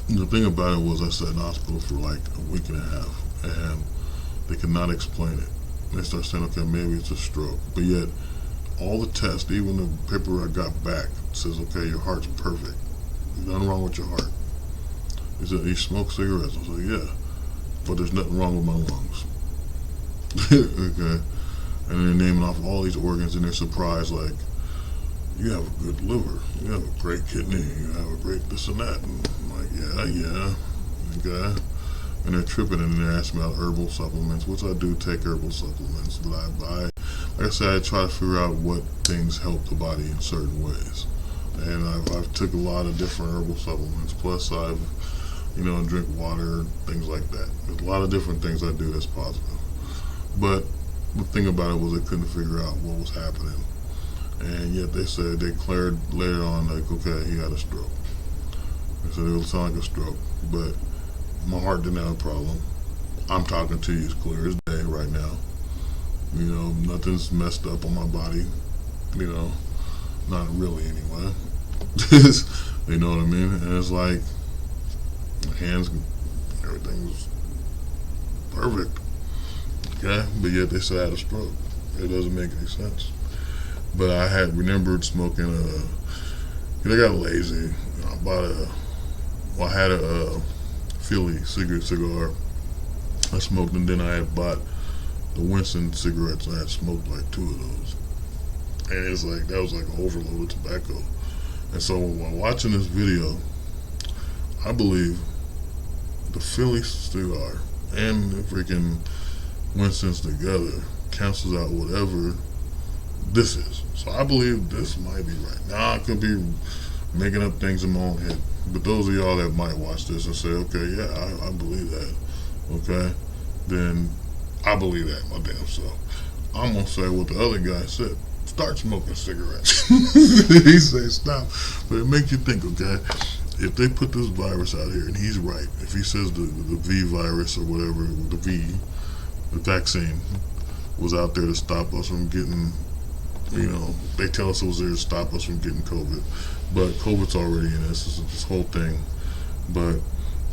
the thing about it was I sat in the hospital for like a week and a half, and they could not explain it. They start saying, okay, maybe it's a stroke. But yet, all the tests, even the paper I got back, says, okay, your heart's perfect. There's nothing wrong with your heart. He said, you smoke cigarettes? I was like, yeah, but there's nothing wrong with my lungs. Okay. And they're naming off all these organs, and they're surprised, like, you have a good liver, you have a great kidney, you have a great this and that. And I'm like, yeah, okay. And they're tripping, and they're asking me about herbal supplements, which I do take herbal supplements, but like I said, I try to figure out what things help the body in certain ways. And I've took a lot of different herbal supplements, plus I've, drink water, things like that. There's a lot of different things I do that's positive. But the thing about it was they couldn't figure out what was happening. And yet they said, they declared later on, like, okay, he had a stroke. They said it would sound like a stroke, but my heart didn't have a problem. I'm talking to you as clear as day right now. Nothing's messed up on my body. Not really anyway. You know what I mean? And it's like, my hands, everything was perfect. Okay? But yet they said I had a stroke. It doesn't make any sense. But I had remembered smoking I got lazy. I had a Philly cigar I smoked, and then I had bought the Winston cigarettes. I had smoked like 2 of those, and it's like that was like an overload of tobacco. And so while watching this video, I believe the Philly cigar and the freaking Winston's together cancels out whatever this is. So I believe this might be right. Now I could be making up things in my own head, but those of y'all that might watch this and say, okay, yeah, I believe that, okay, then I believe that my damn self. I'm gonna say what the other guy said. Start smoking cigarettes. He said stop. But it makes you think, okay, if they put this virus out here, and he's right, if he says the V virus or whatever, the vaccine was out there to stop us from getting, they tell us it was there to stop us from getting COVID. But COVID's already in us, this whole thing. But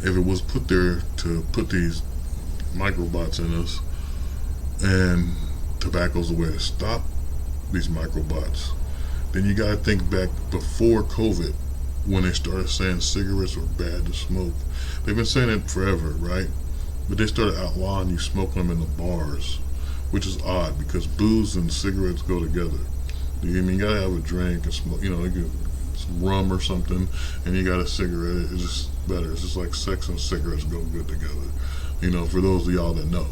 if it was put there to put these microbots in us, and tobacco's the way to stop these microbots, then you gotta think back before COVID, when they started saying cigarettes were bad to smoke. They've been saying it forever, right? But they started outlawing you smoking them in the bars, which is odd because booze and cigarettes go together. You gotta have a drink and smoke, some rum or something, and you got a cigarette. It's just better. It's just like sex and cigarettes go good together. For those of y'all that know,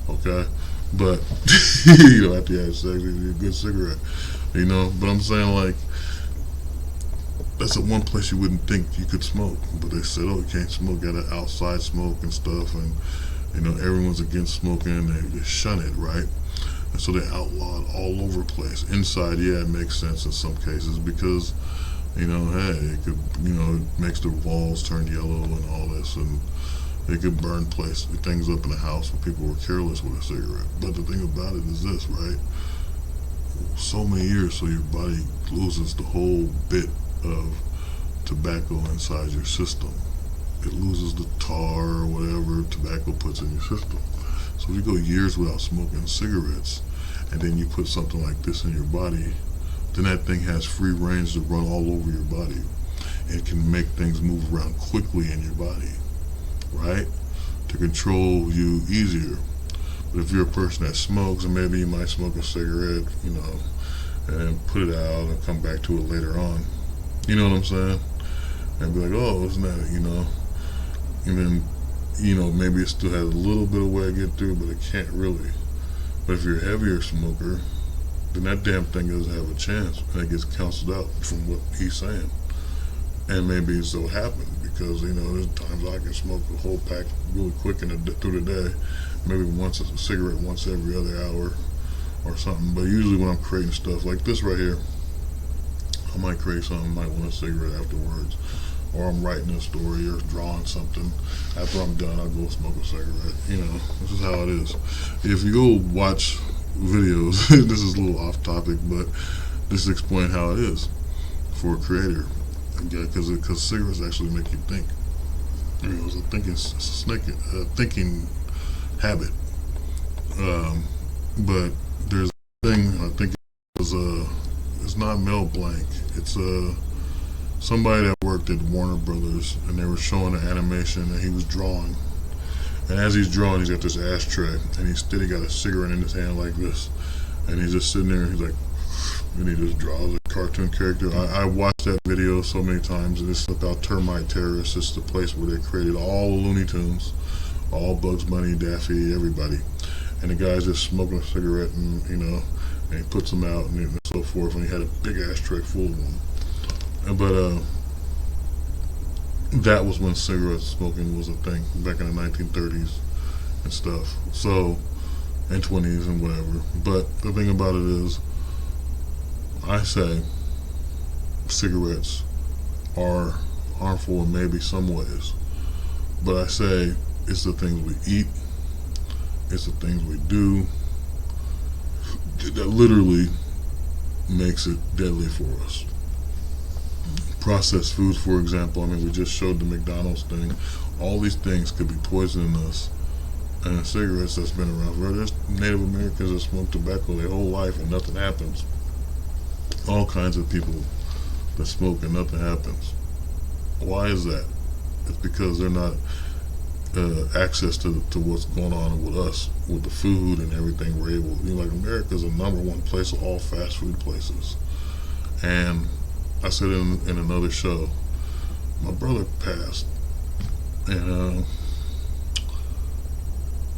okay. But you know, after you have sex, it's a good cigarette. You know, but I'm saying like that's the one place you wouldn't think you could smoke, but they said, oh, you can't smoke, got to outside smoke and stuff, and you know everyone's against smoking, they shun it, right? And so they outlawed all over the place. Inside, yeah, it makes sense in some cases because, you know, hey, it could, you know, it makes the walls turn yellow and all this, and it could burn things up in the house when people were careless with a cigarette. But the thing about it is this, right? So many years, so your body loses the whole bit of tobacco inside your system. It loses the tar or whatever tobacco puts in your system. So if you go years without smoking cigarettes, and then you put something like this in your body, then that thing has free range to run all over your body. It can make things move around quickly in your body, right? To control you easier. But if you're a person that smokes, and maybe you might smoke a cigarette, you know, and put it out and come back to it later on. You know what I'm saying? And be like, oh, isn't that, you know, and then, you know, maybe it still has a little bit of way to get through, but it can't really. But if you're a heavier smoker, then that damn thing doesn't have a chance, and it gets canceled out from what he's saying. And maybe it's so happened because, you know, there's times I can smoke a whole pack really quick through the day, maybe a cigarette once every other hour or something. But usually when I'm creating stuff like this right here, I might create something, I might want a cigarette afterwards, or I'm writing a story or drawing something. After I'm done, I'll go smoke a cigarette. You know, this is how it is. If you go watch videos, this is a little off topic, but just explain how it is for a creator. Because cigarettes actually make you think. You know, it's a thinking habit. But there's a thing, I think it was it's not Mel Blanc. It's somebody that worked at Warner Brothers, and they were showing an animation that he was drawing. And as he's drawing, he's got this ashtray, and he's steady got a cigarette in his hand like this. And he's just sitting there, and he's like, and he just draws a cartoon character. I watched that video so many times, and it's about Termite Terrorists. It's the place where they created all the Looney Tunes, all Bugs Bunny, Daffy, everybody. And the guy's just smoking a cigarette, and you know, and he puts them out and so forth, and he had a big ashtray full of them. But that was when cigarette smoking was a thing, back in the 1930s and stuff. So, and 20s and whatever. But the thing about it is, I say cigarettes are harmful in maybe some ways. But I say it's the things we eat, it's the things we do that literally makes it deadly for us. Processed foods, for example, I mean, we just showed the McDonald's thing. All these things could be poisoning us. And cigarettes that's been around forever. There's Native Americans that smoke tobacco their whole life and nothing happens. All kinds of people that smoke and nothing happens. Why is that? It's because they're not access to what's going on with us, with the food and everything we're able. You know, like America's the #1 place of all fast food places. And I said in another show, my brother passed, and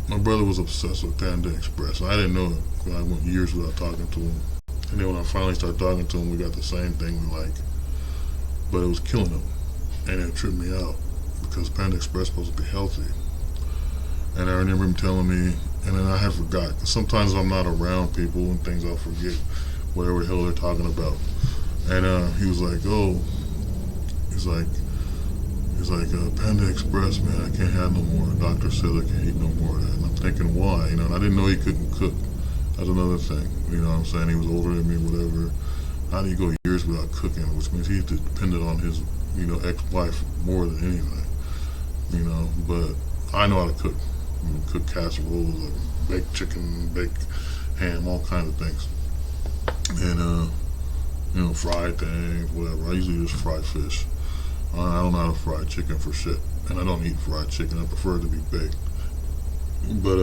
my brother was obsessed with Panda Express. I didn't know it because I went years without talking to him. And then when I finally started talking to him, we got the same thing we like. But it was killing him, and it tripped me out because Panda Express is supposed to be healthy. And I remember him telling me, and then I had forgot, because sometimes I'm not around people and things, I'll forget whatever the hell they're talking about. And he was like, oh, he's like, Panda Express, man, I can't have no more. The doctor said I can't eat no more of that. And I'm thinking, why? You know, and I didn't know he couldn't cook. That's another thing. You know what I'm saying? He was older than me, whatever. How do you go years without cooking? Which means he's dependent on his, you know, ex-wife more than anything. You know, but I know how to cook. I mean, cook casseroles, like baked chicken, baked ham, all kinds of things. And, you know, fried things, whatever. I usually just fry fish. I don't know how to fry chicken for shit. And I don't eat fried chicken. I prefer it to be baked. But,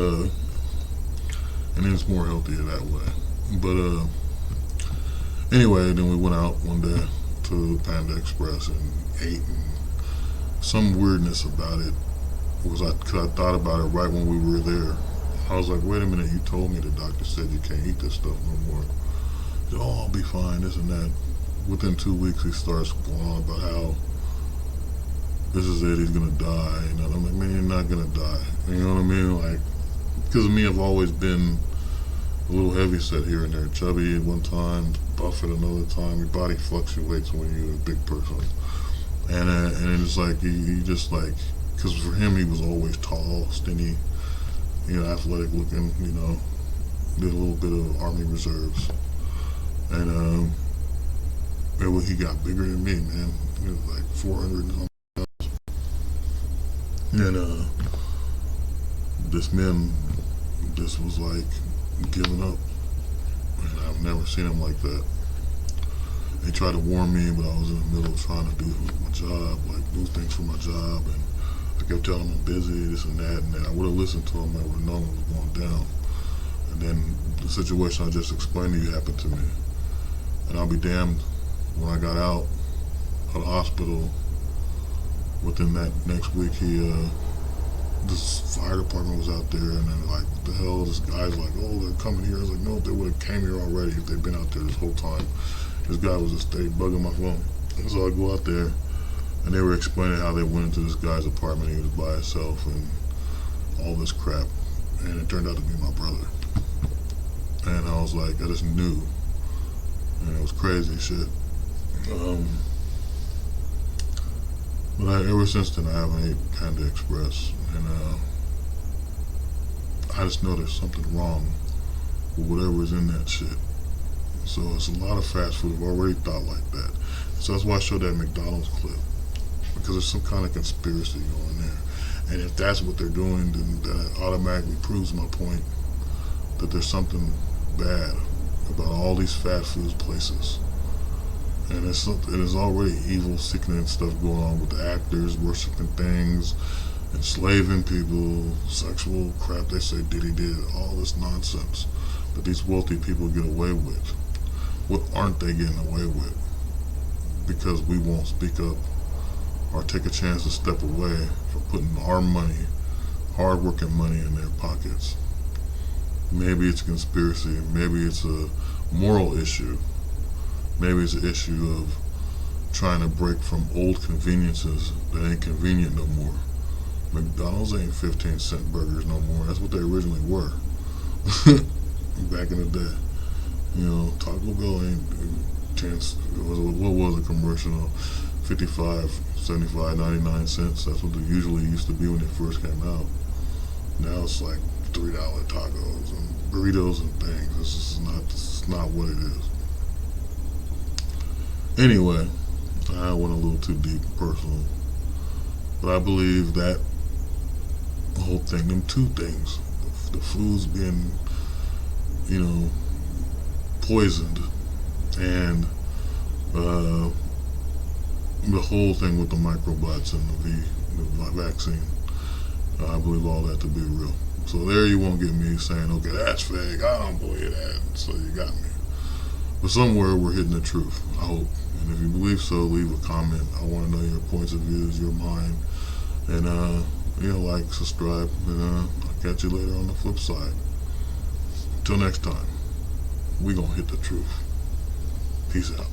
and it's more healthier that way. But, anyway, then we went out one day to Panda Express and ate, and some weirdness about it was because I thought about it right when we were there, I was like, wait a minute, you told me the doctor said you can't eat this stuff no more. He said, oh, I'll be fine, this and that. Within 2 weeks, he starts going on about how this is it, he's gonna die. And I'm like, man, you're not gonna die. You know what I mean? Like, because of me, I've always been a little heavy set here and there. Chubby at one time, buff at another time. Your body fluctuates when you're a big person. And it's like, he just like, because for him, he was always tall, skinny, you know, athletic looking, you know, did a little bit of Army Reserves. And he got bigger than me, man. He was like 400 and something. And this man just was like giving up. And I've never seen him like that. He tried to warn me, but I was in the middle of trying to do my job, like do things for my job, and I kept telling him I'm busy, this and that, and then I would have listened to him, I would have known what was going down. And then the situation I just explained to you happened to me. And I'll be damned, when I got out of the hospital, within that next week, this fire department was out there, and then like, what the hell, this guy's like, oh, they're coming here. I was like, no, they would have came here already if they'd been out there this whole time. This guy was just stayed bugging my phone. And so I go out there, and they were explaining how they went into this guy's apartment. He was by himself and all this crap. And it turned out to be my brother. And I was like, I just knew. And it was crazy shit. But ever since then, I haven't ate Panda Express. And I just know there's something wrong with whatever is in that shit. So it's a lot of fast food. I've already thought like that. So that's why I showed that McDonald's clip. Because there's some kind of conspiracy going there. And if that's what they're doing, then that automatically proves my point that there's something bad about all these fast food places. And there's already evil, sickening stuff going on with the actors worshiping things, enslaving people, sexual crap they say Diddy did, all this nonsense that these wealthy people get away with. What aren't they getting away with? Because we won't speak up or take a chance to step away from putting our money, hard-working money, in their pockets. Maybe it's a conspiracy, maybe it's a moral issue, maybe it's an issue of trying to break from old conveniences that ain't convenient no more. McDonald's ain't 15-cent burgers no more. That's what they originally were back in the day. You know, Taco Bell ain't 10. What was a commercial? 55, 75, 99 cents. That's what they usually used to be when they first came out. Now it's like $3 tacos and burritos and things. This is not what it is. Anyway, I went a little too deep personal, but I believe that the whole thing, them two things, the food's being, you know, poisoned, and the whole thing with the microbots and the vaccine, I believe all that to be real. So there you won't get me saying, okay, that's fake, I don't believe that, so you got me. But somewhere we're hitting the truth, I hope. And if you believe so, leave a comment. I want to know your points of views, your mind. And, you know, like, subscribe, and I'll catch you later on the flip side. Till next time, we gonna hit the truth. Peace out.